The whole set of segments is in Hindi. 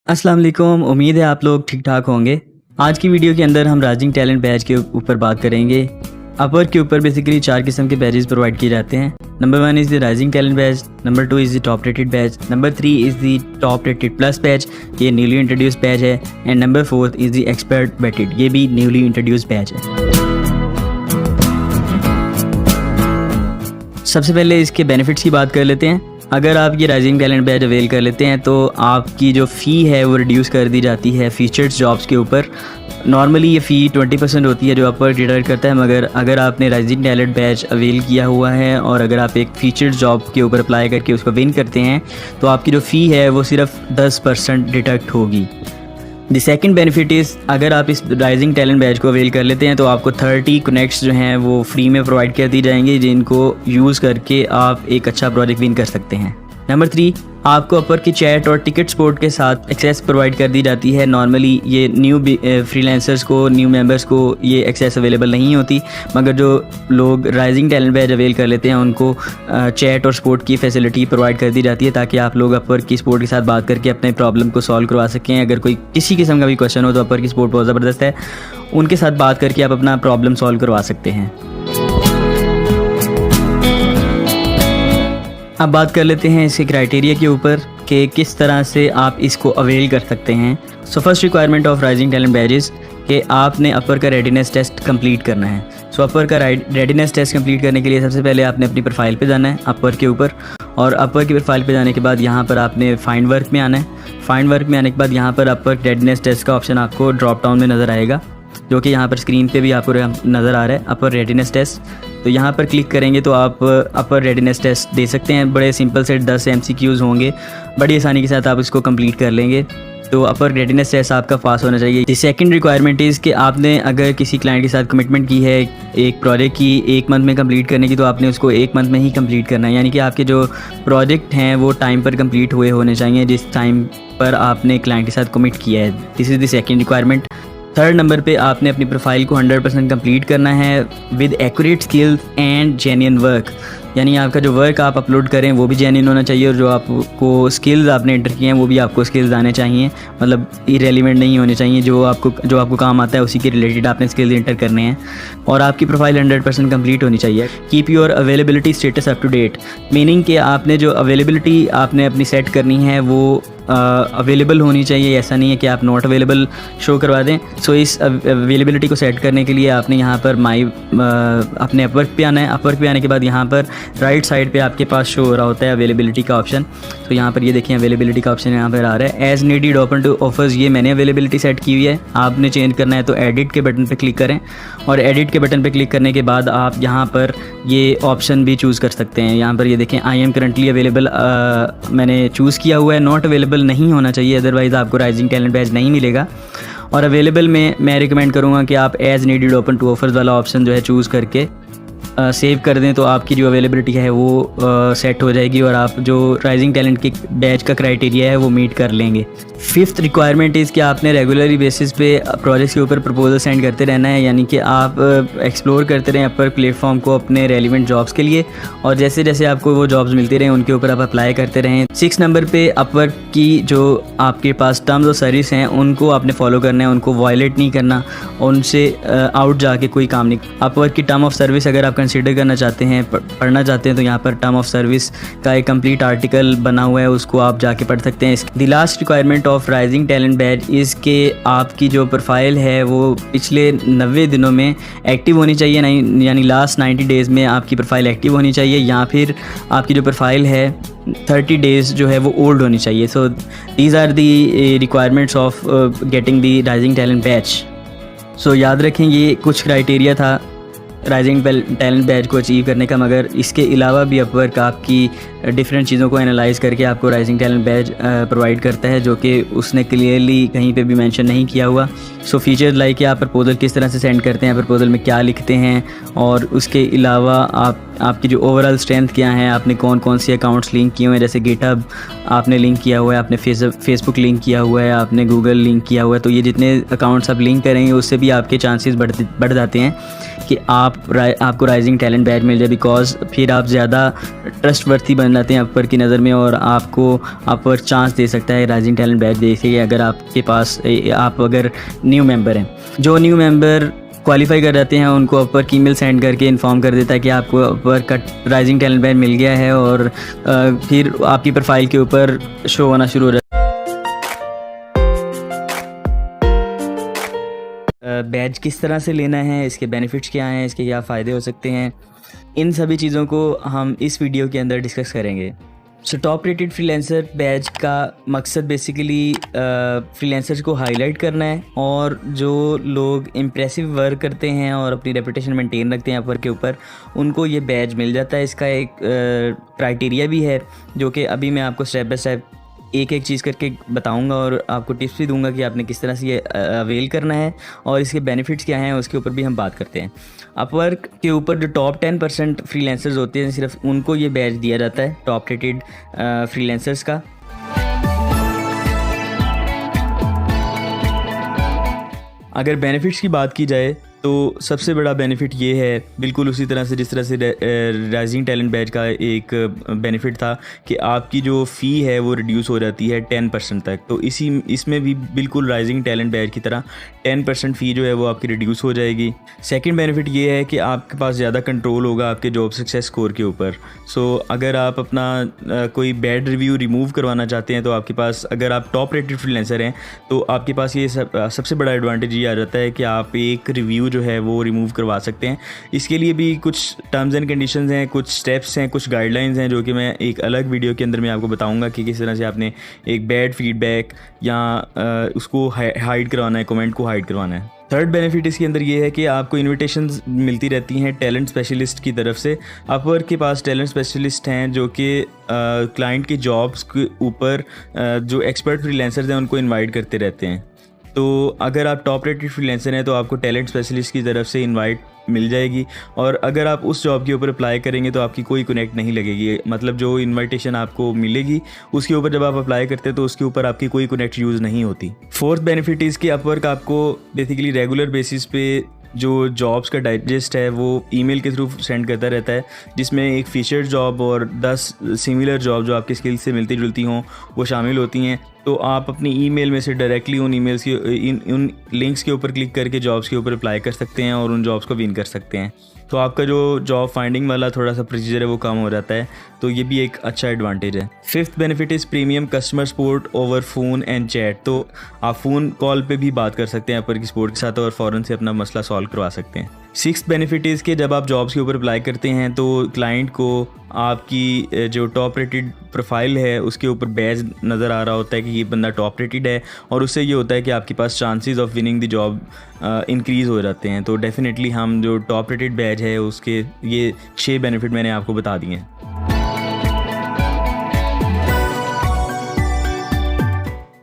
अस्सलाम वालेकुम। उम्मीद है आप लोग ठीक ठाक होंगे। आज की वीडियो के अंदर हम राइजिंग टैलेंट बैच के ऊपर बात करेंगे। अपवर के ऊपर बेसिकली 4 किस्म के बैचेस प्रोवाइड किए जाते हैं। Number 1 is the rising talent batch, number 2 is the top rated batch, number 3 is the top rated plus batch, ये न्यूली इंट्रोड्यूस बैच है, and number 4 is the expert vetted, ये भी न्यूली इंट्रोड्यूस बैच है। सबसे पहले इसके बेनिफिट्स की बात कर लेते हैं। अगर आप ये राइजिंग टैलेंट बैच अवेल कर लेते हैं तो आपकी जो फ़ी है वो रिड्यूस कर दी जाती है फीचर्स जॉब्स के ऊपर। नॉर्मली ये फ़ी 20% होती है जो आप पर डिडक्ट करता है, मगर अगर आपने राइजिंग टैलेंट बैच अवेल किया हुआ है और अगर आप एक फीचर्स जॉब के ऊपर अप्लाई करके उसको विन करते हैं तो आपकी जो फ़ी है वो सिर्फ 10% डिडक्ट होगी। द सेकंड बेनिफिट इज़, अगर आप इस राइजिंग टैलेंट बैच को अवेल कर लेते हैं तो आपको 30 कनेक्ट्स जो हैं वो फ्री में प्रोवाइड कर दी जाएंगे, जिनको यूज़ करके आप एक अच्छा प्रोजेक्ट विन कर सकते हैं। नंबर 3, आपको अपर की चैट और टिकट सपोर्ट के साथ एक्सेस प्रोवाइड कर दी जाती है। नॉर्मली ये न्यू फ्रीलांसर्स को, न्यू मेंबर्स को ये एक्सेस अवेलेबल नहीं होती, मगर जो लोग राइजिंग टैलेंट बैच अवेल कर लेते हैं उनको चैट और सपोर्ट की फैसिलिटी प्रोवाइड कर दी जाती है ताकि आप लोग अपर की सपोर्ट के साथ बात करके अपने प्रॉब्लम को सॉल्व करवा सकें। अगर कोई किसी किस्म का भी क्वेश्चन हो तो अपर की सपोर्ट बहुत ज़बरदस्त है, उनके साथ बात करके आप अपना प्रॉब्लम सॉल्व करवा सकते हैं। अब बात कर लेते हैं इसके क्राइटेरिया के ऊपर कि किस तरह से आप इसको अवेल कर सकते हैं। So first requirement of rising talent batches कि आपने अपर का रेडीनेस टेस्ट कंप्लीट करना है। सो अपर का रेडीनेस टेस्ट कंप्लीट करने के लिए सबसे पहले आपने अपनी प्रोफाइल पे जाना है अपर के ऊपर, और अपर की प्रोफाइल पे जाने के बाद यहाँ पर आपने फाइंड वर्क में आना है। फाइंड वर्क में आने के बाद यहाँ पर अपर रेडीनेस टेस्ट का ऑप्शन आपको ड्रॉप डाउन में नज़र आएगा, जो कि यहाँ पर स्क्रीन पे भी आपको नज़र आ रहा है, अपर रेडीनेस टेस्ट। तो यहाँ पर क्लिक करेंगे तो आप अपर रेडीनेस टेस्ट दे सकते हैं। बड़े सिंपल से 10 MCQs होंगे, बड़ी आसानी के साथ आप इसको कंप्लीट कर लेंगे। तो अपर रेडीनेस टेस्ट आपका पास होना चाहिए। द सेकंड रिक्वायरमेंट इज़ कि आपने अगर किसी क्लाइंट के साथ कमिटमेंट की है एक प्रोजेक्ट की 1 मंथ में कंप्लीट करने की, तो आपने उसको 1 मंथ में ही कंप्लीट करना है। यानी कि आपके जो प्रोजेक्ट हैं वो टाइम पर कंप्लीट हुए होने चाहिए जिस टाइम पर आपने क्लाइंट के साथ कमिट किया है। This is the second requirement. Third number पे आपने अपनी प्रोफाइल को 100% कंप्लीट करना है with accurate skills and genuine work. यानी आपका जो वर्क आप अपलोड करें वो भी जेन्युइन होना चाहिए, और जो आपको स्किल्स आपने एंटर किए हैं वो भी आपको स्किल्स आने चाहिए, मतलब इरेलीवेंट नहीं होने चाहिए। जो आपको काम आता है उसी के रिलेटेड आपने स्किल्स एंटर करने हैं, और आपकी प्रोफाइल 100% कंप्लीट होनी चाहिए। Keep your availability status up to date, meaning कि आपने जो अवेलेबिलिटी आपने अपनी सेट करनी है वो अवेलेबल होनी चाहिए। ऐसा नहीं है कि आप नॉट अवेलेबल शो करवा दें। सो इस अवेलेबिलिटी को सेट करने के लिए आपने यहाँ पर अपने अपवर्क पे आना है। अपवर्क पे आने के बाद यहाँ पर राइट साइड पे आपके पास शो हो रहा होता है अवेलेबिलिटी का ऑप्शन। तो यहाँ पर ये देखें अवेलेबिलिटी का ऑप्शन यहाँ पर आ रहा है, as needed open to offers. ये मैंने अवेलेबिलिटी सेट की हुई है, आपने चेंज करना है तो एडिट के बटन पर क्लिक करें, और एडिट के बटन पर क्लिक करने के बाद आप यहाँ पर ये ऑप्शन भी चूज़ कर सकते हैं। यहाँ पर ये देखें आई एम करंटली अवेलेबल मैंने चूज़ किया हुआ है, नॉट अवेलेबल नहीं होना चाहिए, अदरवाइज़ आपको राइजिंग टैलेंट बैच नहीं मिलेगा। और अवेलेबल में मैं रिकमेंड करूँगा कि आप as needed open to offers वाला ऑप्शन जो है चूज़ करके सेव कर दें, तो आपकी जो अवेलेबिलिटी है वो सेट हो जाएगी और आप जो राइजिंग टैलेंट के बैच का क्राइटेरिया है वो मीट कर लेंगे। फिफ्थ रिक्वायरमेंट इज़ कि आपने रेगुलरली बेसिस पे प्रोजेक्ट्स के ऊपर प्रपोजल सेंड करते रहना है, यानी कि आप एक्सप्लोर करते रहें अपर प्लेटफॉर्म को अपने रेलिवेंट जॉब्स के लिए, और जैसे जैसे आपको वो जॉब्स मिलती रहें उनके ऊपर आप अप्लाई करते रहें। 6 नंबर पे अपवर्क की जो आपके पास टर्म्स और सर्विस हैं उनको आपने फॉलो करना है, उनको वायलेट नहीं करना, उनसे आउट जाके कोई काम नहीं। अपवर्क की टर्म ऑफ सर्विस अगर आप कंसीडर करना चाहते हैं, पढ़ना चाहते हैं, तो यहाँ पर टर्म ऑफ सर्विस का एक कंप्लीट आर्टिकल बना हुआ है, उसको आप जाके पढ़ सकते हैं। The last requirement of rising talent batch is के आपकी जो प्रोफाइल है वो पिछले 90 दिनों में एक्टिव होनी चाहिए, यानी लास्ट 90 डेज़ में आपकी प्रोफाइल एक्टिव होनी चाहिए, या फिर आपकी जो प्रोफाइल है 30 डेज़ जो है वो ओल्ड होनी चाहिए। So these are the requirements of getting the rising talent badge. So याद रखें ये कुछ क्राइटेरिया था राइजिंग टैलेंट बैच को अचीव करने का, मगर इसके अलावा भी अपवर्क आपकी डिफरेंट चीज़ों को एनालाइज करके आपको राइजिंग टैलेंट बैच प्रोवाइड करता है, जो कि उसने क्लियरली कहीं पे भी मेंशन नहीं किया हुआ। सो फीचर्स लाइक कि आप प्रपोजल किस तरह से सेंड करते हैं, प्रपोजल में क्या लिखते हैं, और उसके अलावा आपकी जो ओवरऑल स्ट्रेंथ क्या है, आपने कौन कौन से अकाउंट्स लिंक किए हुए हैं, जैसे गिटहब आपने लिंक किया हुआ है, आपने फेसबुक लिंक किया हुआ है, आपने गूगल लिंक किया हुआ है। तो ये जितने अकाउंट्स आप लिंक करेंगे उससे भी आपके चांसेस बढ़ जाते हैं कि आप आपको राइजिंग टैलेंट बैज मिल जाए, बिकॉज फिर आप ज़्यादा ट्रस्टवर्थी बन जाते हैं अपवर की नज़र में, और आपको अपवर चांस दे सकता है राइजिंग टैलेंट बैज देखिए अगर आपके पास आप अगर न्यू मेंबर हैं। जो न्यू मेंबर क्वालिफाई कर जाते हैं उनको अपवर की ईमेल सेंड करके इन्फॉर्म कर देता है कि आपको अपवर का राइजिंग टैलेंट बैज मिल गया है, और फिर आपकी प्रोफाइल के ऊपर शो होना शुरू हो जाता है। बैज किस तरह से लेना है, इसके बेनिफिट्स क्या हैं, इसके क्या फ़ायदे हो सकते हैं, इन सभी चीज़ों को हम इस वीडियो के अंदर डिस्कस करेंगे। So top rated freelancer badge का मकसद बेसिकली फ्रीलांसर्स को हाईलाइट करना है, और जो लोग इम्प्रेसिव वर्क करते हैं और अपनी रेपुटेशन मेंटेन रखते हैं अपवर के ऊपर, उनको ये बैज मिल जाता है। इसका एक क्राइटेरिया भी है जो कि अभी मैं आपको स्टेप बाय स्टेप एक एक चीज़ करके बताऊंगा, और आपको टिप्स भी दूंगा कि आपने किस तरह से ये अवेल करना है और इसके बेनिफिट्स क्या हैं, उसके ऊपर भी हम बात करते हैं। अपवर्क के ऊपर जो टॉप 10% फ्रीलांसर्स होते हैं सिर्फ उनको ये बैज दिया जाता है, टॉप रेटेड फ्रीलांसर्स का। अगर बेनिफिट्स की बात की जाए तो सबसे बड़ा बेनिफिट ये है, बिल्कुल उसी तरह से जिस तरह से राइजिंग टैलेंट बैज का एक बेनिफिट था कि आपकी जो फ़ी है वो रिड्यूस हो जाती है 10% तक। तो इसमें भी बिल्कुल राइजिंग टैलेंट बैज की तरह 10% फ़ी जो है वो आपकी रिड्यूस हो जाएगी। सेकंड बेनिफिट ये है कि आपके पास ज़्यादा कंट्रोल होगा आपके जॉब सक्सेस स्कोर के ऊपर। सो अगर आप अपना कोई बैड रिव्यू रिमूव करवाना चाहते हैं तो आपके पास, अगर आप टॉप रेटेड फ्रीलांसर हैं तो आपके पास ये सबसे बड़ा एडवांटेज ये आ जाता है कि आप एक रिव्यू जो है वो रिमूव करवा सकते हैं। इसके लिए भी कुछ टर्म्स एंड कंडीशंस हैं, कुछ स्टेप्स हैं, कुछ गाइडलाइंस हैं जो कि मैं एक अलग वीडियो के अंदर मैं आपको बताऊंगा कि किस तरह से आपने एक बैड फीडबैक या उसको हाइड करवाना है, कमेंट को हाइड करवाना है। थर्ड बेनिफिट इसके अंदर ये है कि आपको इन्विटेशंस मिलती रहती हैं टैलेंट स्पेशलिस्ट की तरफ से। अपवर्क के पास टैलेंट स्पेशलिस्ट हैं जो कि क्लाइंट की जॉब्स के ऊपर जो एक्सपर्ट फ्रीलांसर्स हैं उनको इनवाइट करते रहते हैं। तो अगर आप टॉप रेटेड फ्रीलांसर हैं तो आपको टैलेंट स्पेशलिस्ट की तरफ से इनवाइट मिल जाएगी, और अगर आप उस जॉब के ऊपर अप्लाई करेंगे तो आपकी कोई कनेक्ट नहीं लगेगी। मतलब जो इनविटेशन आपको मिलेगी उसके ऊपर जब आप अप्लाई करते हैं तो उसके ऊपर आपकी कोई कनेक्ट यूज़ नहीं होती। फोर्थ बेनिफिट इज़ कि अपवर्क आपको बेसिकली रेगुलर बेसिस पे जो जॉब्स का डाइजेस्ट है वो ईमेल के थ्रू सेंड करता रहता है, जिसमें एक फीचर्ड जॉब और 10 सिमिलर जॉब जो आपकी स्किल्स से मिलती जुलती हों वो शामिल होती हैं। तो आप अपनी ईमेल में से डायरेक्टली उन ईमेल्स की उन लिंक्स के ऊपर क्लिक करके जॉब्स के ऊपर अप्लाई कर सकते हैं और उन जॉब्स को विन कर सकते हैं। तो आपका जो जॉब फाइंडिंग वाला थोड़ा सा प्रोसीजर है वो कम हो जाता है, तो ये भी एक अच्छा एडवांटेज है। Fifth benefit is premium customer support over phone and chat. तो आप फ़ोन कॉल पे भी बात कर सकते हैं अपवर की सपोर्ट के साथ और फ़ौरन से अपना मसला सॉल्व करवा सकते हैं। सिक्स्थ बेनिफिट इज़ कि जब आप जॉब्स के ऊपर अप्लाई करते हैं तो क्लाइंट को आपकी जो टॉप रेटेड प्रोफाइल है उसके ऊपर बैज नज़र आ रहा होता है कि ये बंदा टॉप रेटेड है, और उससे ये होता है कि आपके पास chances of winning the job increase हो जाते हैं। तो डेफिनेटली हम जो टॉप रेटेड बैज है उसके ये 6 बेनिफिट मैंने आपको बता दिए हैं।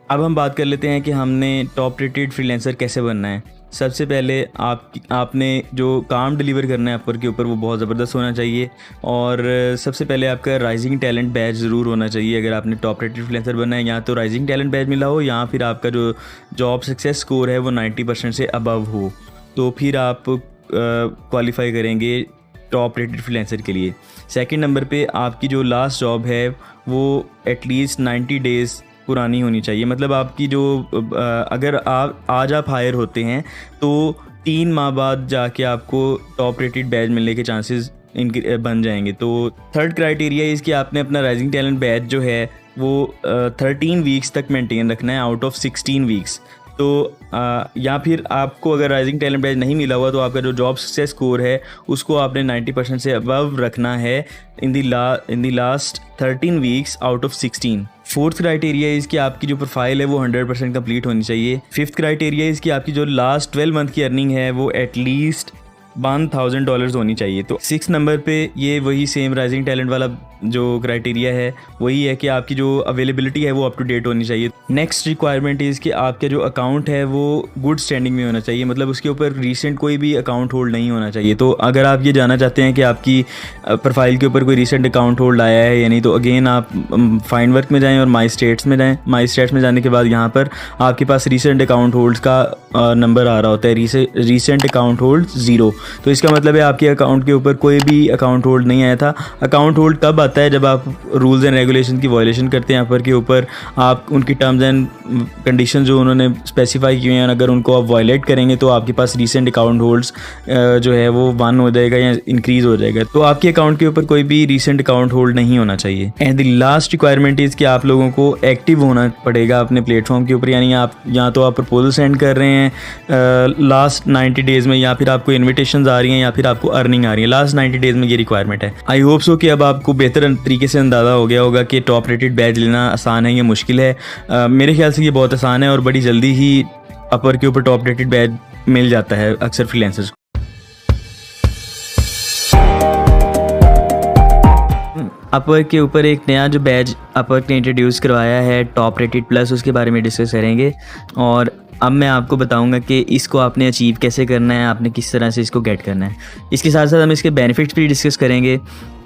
अब हम बात कर लेते हैं कि हमने टॉप रेटेड फ्रीलांसर कैसे बनना है। सबसे पहले आपने जो काम डिलीवर करना है अपवर के ऊपर वो बहुत ज़बरदस्त होना चाहिए, और सबसे पहले आपका राइजिंग टैलेंट बैज ज़रूर होना चाहिए। अगर आपने टॉप रेटेड फ्रीलांसर बनना है, या तो राइजिंग टैलेंट बैज मिला हो या फिर आपका जो जॉब सक्सेस स्कोर है वो 90% से अबव हो, तो फिर आप क्वालिफाई करेंगे टॉप रेटेड फ्रीलांसर के लिए। सेकंड नंबर पे आपकी जो लास्ट जॉब है वो एटलीस्ट 90 डेज़ पुरानी होनी चाहिए। मतलब आपकी जो अगर आज आप हायर होते हैं तो 3 माह बाद जाके आपको टॉप रेटेड बैज मिलने के चांसेस इनके बन जाएंगे। तो थर्ड क्राइटेरिया इसकी आपने अपना राइजिंग टैलेंट बैज जो है वो 13 वीक्स तक मेंटेन रखना है आउट ऑफ 16 वीक्स। तो या फिर आपको अगर राइजिंग टैलेंट बैज नहीं मिला हुआ तो आपका जो जॉब सक्सेस स्कोर है उसको आपने 90% से अबव रखना है in the last 13 weeks out of 16। Fourth criteria is कि आपकी जो प्रोफाइल है वो 100% कंप्लीट होनी चाहिए। फिफ्थ क्राइटेरिया इज़ कि आपकी जो लास्ट 12 मंथ की अर्निंग है वो एटलीस्ट $1000 होनी चाहिए। तो 6 नंबर पे ये वही सेम राइजिंग टैलेंट वाला जो क्राइटेरिया है वही है कि आपकी जो अवेलेबिलिटी है वो अप टू डेट होनी चाहिए। नेक्स्ट रिक्वायरमेंट इज़ कि आपका जो अकाउंट है वो गुड स्टैंडिंग में होना चाहिए, मतलब उसके ऊपर रीसेंट कोई भी अकाउंट होल्ड नहीं होना चाहिए। तो अगर आप ये जानना चाहते हैं कि आपकी प्रोफाइल के ऊपर कोई रीसेंट अकाउंट होल्ड आया है या नहीं, तो अगेन आप फाइंड वर्क में जाएँ और माई स्टेट्स में जाएँ। माई स्टेट्स में जाने के बाद यहाँ पर आपके पास रीसेंट अकाउंट होल्ड्स का नंबर आ रहा होता है, रीसेंट अकाउंट होल्ड 0। तो इसका मतलब है आपके अकाउंट के ऊपर कोई भी अकाउंट होल्ड नहीं आया था। अकाउंट होल्ड तब आता है जब आप रूल्स एंड रेगुलेशन की वायलेशन करते हैं अपर के ऊपर, आप उनकी टर्म्स एंड कंडीशन जो उन्होंने स्पेसिफाई किए हैं अगर उनको आप वायलेट करेंगे तो आपके पास रीसेंट अकाउंट होल्ड्स जो है वो 1 हो जाएगा या इंक्रीज़ हो जाएगा। तो आपके अकाउंट के ऊपर कोई भी रीसेंट अकाउंट होल्ड नहीं होना चाहिए। And the last requirement is कि आप लोगों को एक्टिव होना पड़ेगा अपने प्लेटफॉर्म के ऊपर, यानी आप या तो आप प्रपोजल सेंड कर रहे हैं लास्ट 90 डेज़ में, या फिर आपको इन्विटेशंस आ रही हैं या फिर आपको अर्निंग आ रही है। लास्ट 90 डेज़ में ये रिक्वायरमेंट है। आई होप सो कि अब आपको बेहतर तरीके से अंदाज़ा हो गया होगा कि टॉप रेटेड बैच लेना आसान है या मुश्किल है। मेरे ख्याल से ये बहुत आसान है और बड़ी जल्दी ही अपर के ऊपर टॉप रेटेड बैच मिल जाता है अक्सर फ्रीलांसर्स को। अपवर्क के ऊपर एक नया जो बैच अपवर्क ने इंट्रोड्यूस करवाया है टॉप रेटेड प्लस, उसके बारे में डिस्कस करेंगे। और अब मैं आपको बताऊंगा कि इसको आपने अचीव कैसे करना है, आपने किस तरह से इसको गेट करना है। इसके साथ साथ हम इसके बेनिफिट्स भी डिस्कस करेंगे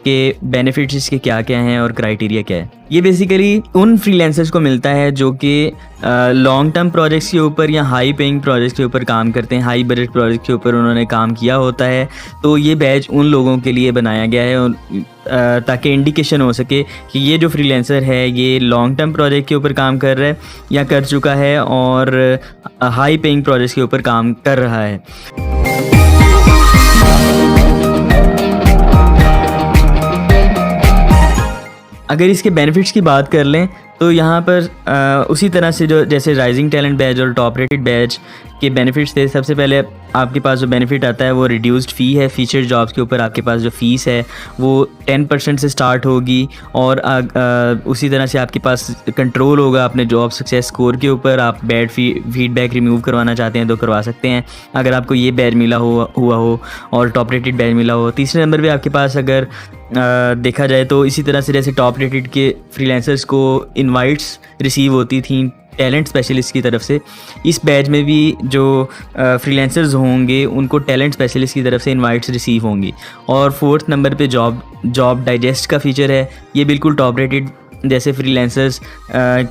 कि बेनिफिट्स इसके क्या क्या हैं और क्राइटेरिया क्या है। ये बेसिकली उन फ्रीलांसर्स को मिलता है जो कि लॉन्ग टर्म प्रोजेक्ट्स के ऊपर या हाई पेइंग प्रोजेक्ट्स के ऊपर काम करते हैं, हाई बजट प्रोजेक्ट के ऊपर उन्होंने काम किया होता है। तो ये बैच उन लोगों के लिए बनाया गया है ताकि इंडिकेशन हो सके कि ये जो फ्रीलांसर है ये लॉन्ग टर्म प्रोजेक्ट के ऊपर काम कर रहा है या कर चुका है और हाई पेइंग प्रोजेक्ट्स के ऊपर काम कर रहा है। अगर इसके बेनिफिट्स की बात कर लें तो यहाँ पर उसी तरह से जो जैसे राइजिंग टैलेंट बैच और टॉप रेटेड बैच के बेनिफिट्स थे, सबसे पहले आपके पास जो बेनिफिट आता है वो रिड्यूस्ड फ़ी है। फीचर जॉब्स के ऊपर आपके पास जो फ़ीस है वो 10% से स्टार्ट होगी और उसी तरह से आपके पास कंट्रोल होगा अपने जॉब सक्सेस स्कोर के ऊपर। आप बैड फीडबैक रिमूव करवाना चाहते हैं तो करवा सकते हैं अगर आपको ये बैच मिला हुआ हो और टॉप रेटेड बैच मिला हो। तीसरे नंबर पे आपके पास अगर देखा जाए तो इसी तरह से जैसे टॉप रेटेड के फ्रीलांसर्स को इनवाइट्स रिसीव होती थी टैलेंट स्पेशलिस्ट की तरफ से, इस बैच में भी जो फ्रीलांसर्स होंगे उनको टैलेंट स्पेशलिस्ट की तरफ से इनवाइट्स रिसीव होंगी। और फोर्थ नंबर पे जॉब डाइजेस्ट का फीचर है। ये बिल्कुल टॉप रेटेड जैसे फ्रीलांसर्स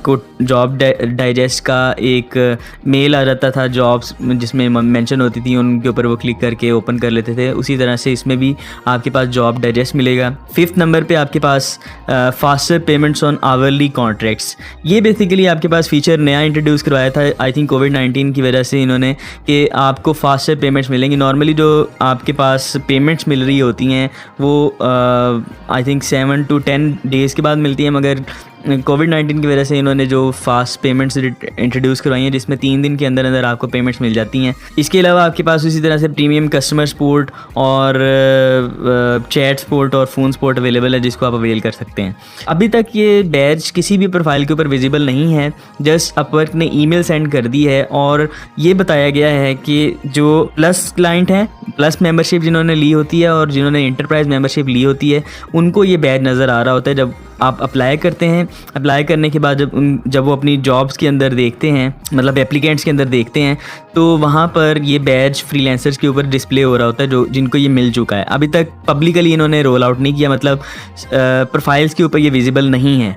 को जॉब डाइजेस्ट का एक मेल आ जाता था जॉब्स जिसमें मेंशन होती थी, उनके ऊपर वो क्लिक करके ओपन कर लेते थे। उसी तरह से इसमें भी आपके पास जॉब डाइजेस्ट मिलेगा। फिफ्थ नंबर पे आपके पास faster payments on hourly contracts. ये बेसिकली आपके पास फीचर नया इंट्रोड्यूस करवाया था आई थिंक कोविड-19 की वजह से इन्होंने, कि आपको फास्टर पेमेंट्स मिलेंगी। नॉर्मली जो आपके पास पेमेंट्स मिल रही होती हैं वो आई थिंक 7 to 10 डेज़ के बाद मिलती हैं, मगर कोविड-19 की वजह से इन्होंने जो फास्ट पेमेंट्स इंट्रोड्यूस करवाई हैं जिसमें 3 दिन के अंदर अंदर आपको पेमेंट्स मिल जाती हैं। इसके अलावा आपके पास इसी तरह से प्रीमियम कस्टमर सपोर्ट और चैट सपोर्ट और फ़ोन सपोर्ट अवेलेबल है जिसको आप अवेल कर सकते हैं। अभी तक ये बैच किसी भी प्रोफाइल के ऊपर विजिबल नहीं है, जस्ट अपवर्क ने ईमेल सेंड कर दी है और ये बताया गया है कि जो प्लस क्लाइंट हैं, प्लस मेंबरशिप जिन्होंने ली होती है और जिन्होंने इंटरप्राइज मेंबरशिप ली होती है उनको ये बैच नज़र आ रहा होता है। जब आप अप्लाई करते हैं, अप्लाई करने के बाद जब वो अपनी जॉब्स के अंदर देखते हैं, मतलब एप्लीकेंट्स के अंदर देखते हैं, तो वहाँ पर ये बैच फ्रीलांसर्स के ऊपर डिस्प्ले हो रहा होता है जो जिनको ये मिल चुका है। अभी तक पब्लिकली इन्होंने रोल आउट नहीं किया, मतलब प्रोफाइल्स के ऊपर ये विजिबल नहीं है।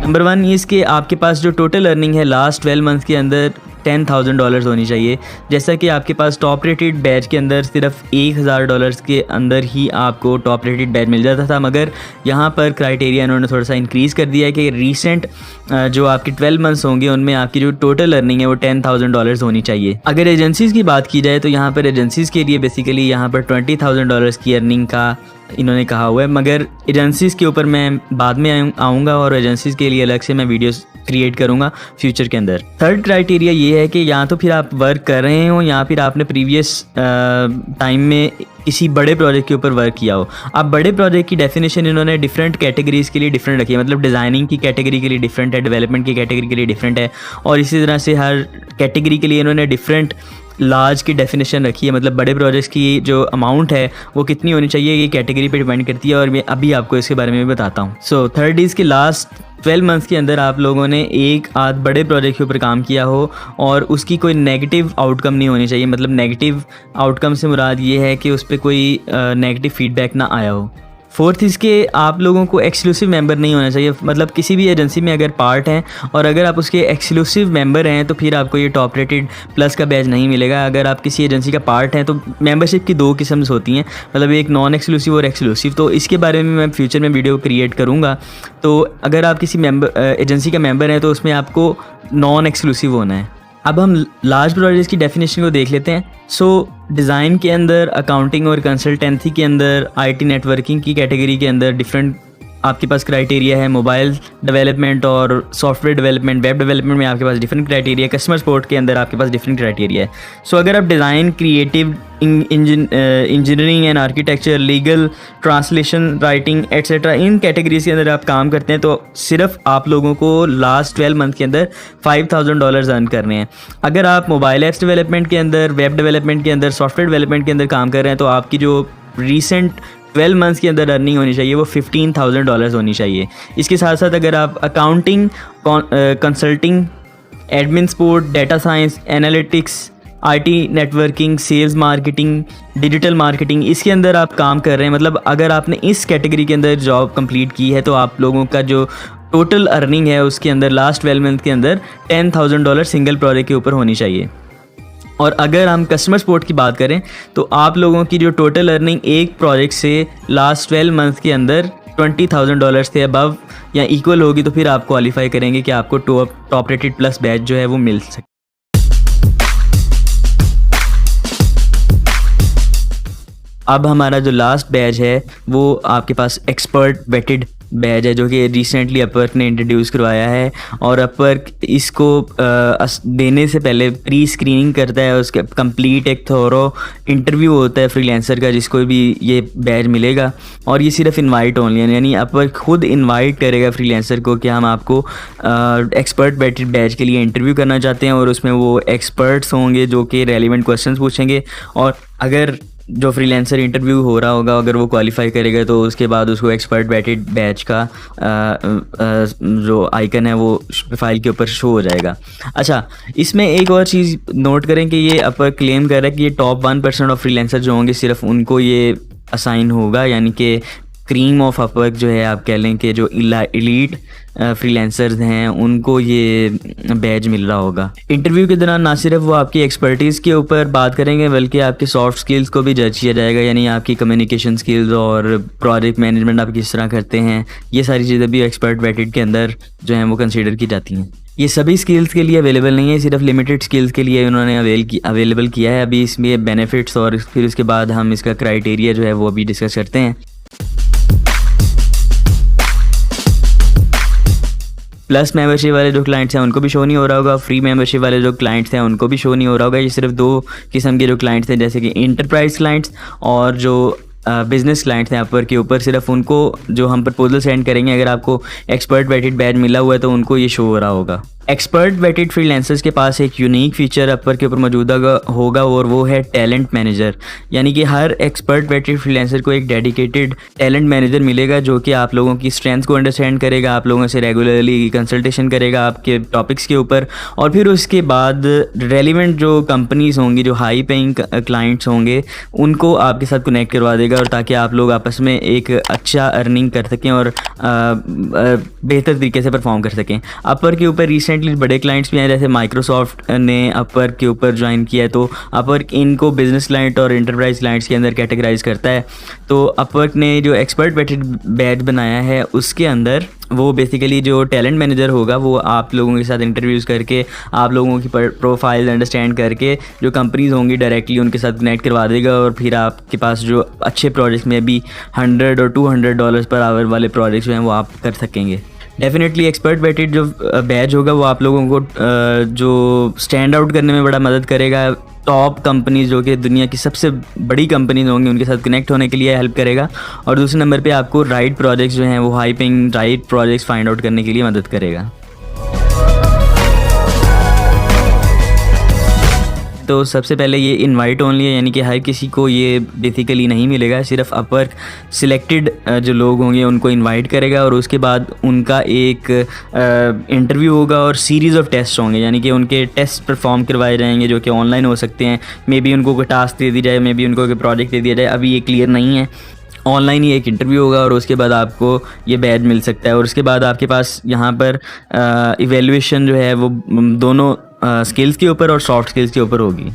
नंबर 1 इसके आपके पास जो टोटल अर्निंग है लास्ट 12 मंथ के अंदर $10,000 होनी चाहिए। जैसा कि आपके पास टॉप रेटेड बैच के अंदर सिर्फ $1,000 के अंदर ही आपको टॉप रेटेड बैच मिल जाता था, मगर यहाँ पर क्राइटेरिया इन्होंने थोड़ा सा इंक्रीज़ कर दिया है कि रीसेंट जो आपके 12 मंथ्स होंगे उनमें आपकी जो टोटल अर्निंग है वो $10,000 होनी चाहिए। अगर एजेंसीज़ की बात की जाए तो यहाँ पर एजेंसीज़ के लिए बेसिकली यहाँ पर $20,000 की अर्निंग का इन्होंने कहा हुआ है, मगर एजेंसीज़ के ऊपर मैं बाद में आऊँगा और एजेंसीज़ के लिए अलग से मैं वीडियोस क्रिएट करूँगा फ्यूचर के अंदर। थर्ड क्राइटेरिया ये है कि या तो फिर आप वर्क कर रहे हो या फिर आपने प्रीवियस टाइम में किसी बड़े प्रोजेक्ट के ऊपर वर्क किया हो। अब बड़े प्रोजेक्ट की डेफिनेशन इन्होंने डिफरेंट कैटेगरीज़ के लिए डिफरेंट रखी है, मतलब डिज़ाइनिंग की कैटेगरी के लिए डिफरेंट है, डेवलपमेंट की कैटेगरी के लिए डिफरेंट है, और इसी तरह से हर कैटेगरी के लिए इन्होंने डिफरेंट लार्ज की डेफिनेशन रखी है, मतलब बड़े प्रोजेक्ट्स की जो अमाउंट है वो कितनी होनी चाहिए, ये कैटेगरी पे डिपेंड करती है और मैं अभी आपको इसके बारे में भी बताता हूँ। सो 30s के लास्ट 12 मंथ्स के अंदर आप लोगों ने एक आध बड़े प्रोजेक्ट के ऊपर काम किया हो और उसकी कोई नेगेटिव आउटकम नहीं होनी चाहिए। मतलब नेगेटिव आउटकम से मुराद ये है कि उस पर कोई नेगेटिव फीडबैक ना आया हो। 4th इसके आप लोगों को एक्सक्लूसिव मेंबर नहीं होना चाहिए। मतलब किसी भी एजेंसी में अगर पार्ट हैं और अगर आप उसके एक्सक्लूसिव मेंबर हैं तो फिर आपको ये टॉप रेटेड प्लस का बैज नहीं मिलेगा। अगर आप किसी एजेंसी का पार्ट हैं तो मेंबरशिप की 2 किस्म होती हैं, मतलब एक नॉन एक्सक्लूसिव और एक्सक्लूसिव। तो इसके बारे में मैं फ्यूचर में वीडियो क्रिएट करूँगा। तो अगर आप किसी एजेंसी का मेंबर हैं तो उसमें आपको नॉन एक्सक्लूसिव होना है। अब हम लार्ज प्रोजेक्ट्स की डेफिनेशन को देख लेते हैं। सो डिज़ाइन के अंदर, अकाउंटिंग और कंसल्टेंसी के अंदर, आईटी नेटवर्किंग की कैटेगरी के अंदर डिफरेंट आपके पास क्राइटेरिया है। मोबाइल डेवलपमेंट और सॉफ्टवेयर डेवलपमेंट, वेब डेवलपमेंट में आपके पास डिफरेंट क्राइटेरिया है। कस्टमर सपोर्ट के अंदर आपके पास डिफरेंट क्राइटेरिया है। सो अगर आप design, creative, engineering and architecture, legal, translation, writing etcetera in categories के अंदर आप काम करते हैं तो सिर्फ आप लोगों को लास्ट 12 मंथ के अंदर $5000 अर्न करने हैं। अगर आप मोबाइल ऐप्स डेवलपमेंट के अंदर, वेब डेवलपमेंट के अंदर, सॉफ्टवेयर डेवलपमेंट के अंदर काम कर रहे हैं तो आपकी जो रीसेंट 12 मंथ्स के अंदर अर्निंग होनी चाहिए वो $15,000 होनी चाहिए। इसके साथ साथ अगर आप accounting, consulting, admin support, data science, analytics, IT networking, sales marketing, digital marketing इसके अंदर आप काम कर रहे हैं, मतलब अगर आपने इस कैटेगरी के अंदर जॉब कंप्लीट की है तो आप लोगों का जो टोटल अर्निंग है उसके अंदर लास्ट 12 मंथ के अंदर $10,000 सिंगल प्रोजेक्ट के ऊपर होनी चाहिए। और अगर हम कस्टमर सपोर्ट की बात करें तो आप लोगों की जो टोटल अर्निंग एक प्रोजेक्ट से लास्ट 12 मंथ के अंदर $20,000 से अबव या इक्वल होगी तो फिर आप क्वालिफाई करेंगे कि आपको टॉप रेटेड प्लस बैच जो है वो मिल सके। अब हमारा जो लास्ट बैच है वो आपके पास एक्सपर्ट वेटेड बैच है जो कि रिसेंटली अपवर्क ने इंट्रोड्यूस करवाया है। और अपवर्क इसको देने से पहले प्री स्क्रीनिंग करता है, उसके कंप्लीट एक थोरो इंटरव्यू होता है फ्रीलांसर का जिसको भी ये बैच मिलेगा। और ये सिर्फ इनवाइट ओनली है, यानी अपवर्क खुद इनवाइट करेगा फ्रीलांसर को कि हम आपको एक्सपर्ट वेटेड बैच के लिए इंटरव्यू करना चाहते हैं। और उसमें वो एक्सपर्ट्स होंगे जो कि रेलिवेंट क्वेश्चंस पूछेंगे और अगर जो फ्रीलांसर इंटरव्यू हो रहा होगा अगर वो क्वालिफाई करेगा तो उसके बाद उसको एक्सपर्ट वेटेड बैच का जो आइकन है वो फाइल के ऊपर शो हो जाएगा। अच्छा, इसमें एक और चीज़ नोट करें कि ये अपर क्लेम कर रहा है कि ये टॉप 1% ऑफ फ्रीलांसर जो होंगे सिर्फ उनको ये असाइन होगा, यानी कि क्रीम ऑफ अपवर्क जो है आप कह लें कि जो इलीट फ्रीलांसर्स हैं उनको ये बैज मिल रहा होगा। इंटरव्यू के दौरान ना सिर्फ वो आपकी एक्सपर्टीज़ के ऊपर बात करेंगे बल्कि आपके सॉफ्ट स्किल्स को भी जज किया जाएगा, यानी आपकी कम्युनिकेशन स्किल्स और प्रोजेक्ट मैनेजमेंट आप किस तरह करते हैं, ये सारी चीज़ें भी एक्सपर्ट वेटेड के अंदर जो हैं वो कंसीडर की जाती हैं। ये सभी स्किल्स के लिए अवेलेबल नहीं है, सिर्फ लिमिटेड स्किल्स के लिए उन्होंने अवेलेबल किया है। अभी इसमें बेनिफिट्स और फिर उसके बाद हम इसका क्राइटेरिया जो है वो अभी डिस्कस करते हैं। प्लस मेंबरशिप वाले जो क्लाइंट्स हैं उनको भी शो नहीं हो रहा होगा, फ्री मेंबरशिप वाले जो क्लाइंट्स हैं उनको भी शो नहीं हो रहा होगा। ये सिर्फ 2 किस्म के जो क्लाइंट्स हैं जैसे कि इंटरप्राइज क्लाइंट्स और जो बिजनेस क्लाइंट्स हैं अपवर्क के ऊपर, सिर्फ उनको जो हम प्रपोजल सेंड करेंगे अगर आपको एक्सपर्ट वेटेड बैच मिला हुआ है तो उनको ये शो हो रहा होगा। एक्सपर्ट वेटेड फ्रीलांसर्स के पास एक यूनिक फीचर अपवर्क के ऊपर मौजूद होगा और वो है टैलेंट मैनेजर, यानी कि हर एक्सपर्ट वेटेड फ्रीलांसर को एक डेडिकेटेड टैलेंट मैनेजर मिलेगा जो कि आप लोगों की स्ट्रेंथ्स को अंडरस्टैंड करेगा, आप लोगों से रेगुलरली कंसल्टेशन करेगा आपके टॉपिक्स के ऊपर और फिर उसके बाद रेलिवेंट जो कंपनीज होंगी, जो हाई पेइंग क्लाइंट्स होंगे उनको आपके साथ कनेक्ट करवा देगा और ताकि आप लोग आपस में एक अच्छा अर्निंग कर सकें और बेहतर तरीके से परफॉर्म कर सकें। अपवर्क के ऊपर रिसेंटली बड़े क्लाइंट्स भी हैं, जैसे माइक्रोसॉफ्ट ने अपवर्क के ऊपर ज्वाइन किया है तो अपवर्क इनको बिजनेस क्लाइंट और एंटरप्राइज क्लाइंट्स के अंदर कैटेगराइज करता है। तो अपवर्क ने जो एक्सपर्ट वेटेड बैच बनाया है उसके अंदर वो बेसिकली जो टैलेंट मैनेजर होगा वो आप लोगों के साथ इंटरव्यूज़ करके आप लोगों की प्रोफाइल अंडरस्टैंड करके जो कंपनीज होंगी डायरेक्टली उनके साथ कनेक्ट करवा देगा और फिर आपके पास जो अच्छे प्रोजेक्ट्स में भी $100 और $200 पर आवर वाले प्रोजेक्ट्स जो हैं वो आप कर सकेंगे। डेफिनेटली एक्सपर्ट वेटेड जो बैच होगा वो आप लोगों को जो स्टैंड आउट करने में बड़ा मदद करेगा। टॉप कंपनीज जो कि दुनिया की सबसे बड़ी कंपनीज होंगी उनके साथ कनेक्ट होने के लिए हेल्प करेगा और दूसरे नंबर पे आपको राइट प्रोजेक्ट्स जो हैं वो high paying right projects find out करने के लिए मदद करेगा। तो सबसे पहले ये इनवाइट ओनली है, यानी कि हर किसी को ये बेसिकली नहीं मिलेगा। सिर्फ अपवर्क सिलेक्टेड जो लोग होंगे उनको इनवाइट करेगा और उसके बाद उनका एक इंटरव्यू होगा और सीरीज़ ऑफ टेस्ट होंगे, यानी कि उनके टेस्ट परफॉर्म करवाए जाएंगे जो कि ऑनलाइन हो सकते हैं। मे बी उनको कोई टास्क दे दी जाए, मे बी उनको कोई प्रोजेक्ट दे दिया जाए, अभी ये क्लियर नहीं है। ऑनलाइन ही एक इंटरव्यू होगा और उसके बाद आपको ये बैज मिल सकता है। और उसके बाद आपके पास यहाँ पर इवेल्युएशन जो है वो दोनों स्किल्स के ऊपर और सॉफ्ट स्किल्स के ऊपर होगी।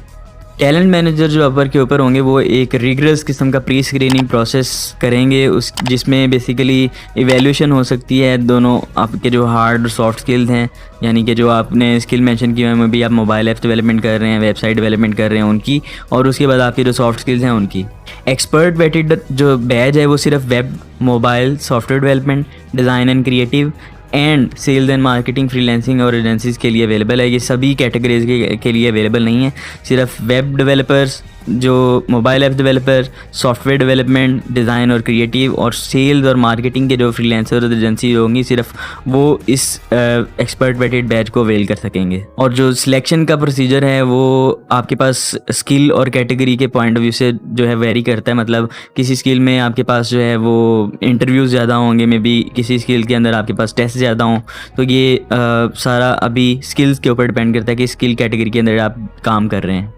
टैलेंट मैनेजर जो अपवर्क के ऊपर होंगे वो एक रिगरस किस्म का प्री स्क्रीनिंग प्रोसेस करेंगे, उस जिसमें बेसिकली इवेल्यूशन हो सकती है दोनों आपके जो हार्ड और सॉफ्ट स्किल्स हैं, यानी कि जो आपने स्किल मेंशन की हुई है भी आप मोबाइल ऐप डेवलपमेंट कर रहे हैं, वेबसाइट डेवलपमेंट कर रहे हैं उनकी, और उसके बाद आपके जो सॉफ्ट स्किल्स हैं उनकी। एक्सपर्ट वेटेड जो बैच है वो सिर्फ web, mobile, software development, design and creative and sales and marketing, freelancing और एजेंसीज़ के लिए अवेलेबल है। ये सभी कैटेगरीज के लिए अवेलेबल नहीं है। सिर्फ वेब डेवलपर्स, जो mobile app developer, software development, design और क्रिएटिव और सेल्स और मार्केटिंग के जो फ्रीलांसर और एजेंसी होंगी सिर्फ वो इस एक्सपर्ट वेटेड बैच को अवेल कर सकेंगे। और जो सिलेक्शन का प्रोसीजर है वो आपके पास स्किल और कैटेगरी के पॉइंट ऑफ व्यू से जो है वेरी करता है। मतलब किसी स्किल में आपके पास जो है वो इंटरव्यूज़ ज़्यादा होंगे, मे बी किसी स्किल के अंदर आपके पास टेस्ट ज़्यादा हों। तो ये सारा अभी स्किल्स के ऊपर डिपेंड करता है कि स्किल कैटेगरी के अंदर आप काम कर रहे हैं।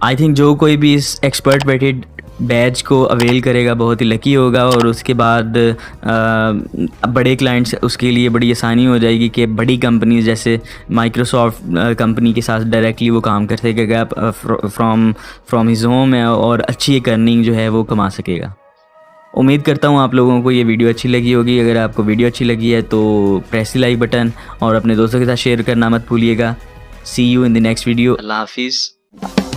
आई थिंक जो कोई भी इस एक्सपर्ट वेटेड बैच को अवेल करेगा बहुत ही लकी होगा, और उसके बाद बड़े क्लाइंट्स उसके लिए बड़ी आसानी हो जाएगी कि बड़ी कंपनीज जैसे माइक्रोसॉफ्ट कंपनी के साथ डायरेक्टली वो काम कर सकेगा फ्रॉम हिज होम, और अच्छी एक अर्निंग जो है वो कमा सकेगा। उम्मीद करता हूँ आप लोगों को ये वीडियो अच्छी लगी होगी। अगर आपको वीडियो अच्छी लगी है तो प्रेस द लाइक बटन और अपने दोस्तों के साथ शेयर करना मत भूलिएगा। See you in the next video. अल्लाह हाफिज़।